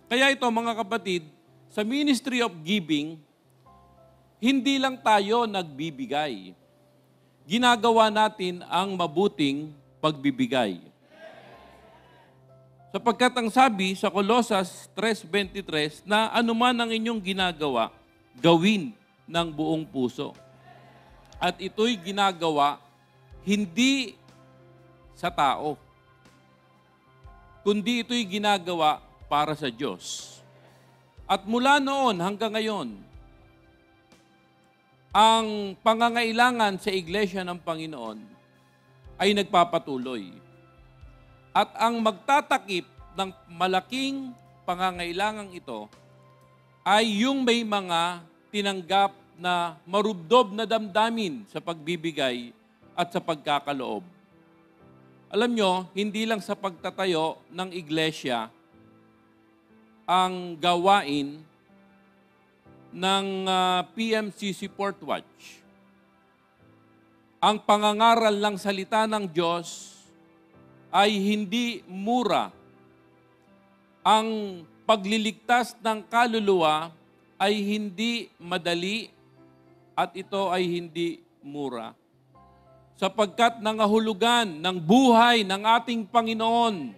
Kaya ito mga kapatid, sa ministry of giving, hindi lang tayo nagbibigay. Ginagawa natin ang mabuting pagbibigay. Sapagkat ang sabi sa Colosas 3:23 na anuman ang inyong ginagawa, gawin ng buong puso. At ito'y ginagawa hindi sa tao, kundi ito'y ginagawa para sa Diyos. At mula noon hanggang ngayon, ang pangangailangan sa Iglesia ng Panginoon ay nagpapatuloy. At ang magtatakip ng malaking pangangailangang ito ay yung may mga tinanggap na marubdob na damdamin sa pagbibigay at sa pagkakaloob. Alam nyo, hindi lang sa pagtatayo ng iglesia ang gawain ng PMCC Portwatch. Ang pangangaral ng salita ng Diyos ay hindi mura. Ang pagliligtas ng kaluluwa ay hindi madali at ito ay hindi mura. Sapagkat nangahulugan ng buhay ng ating Panginoon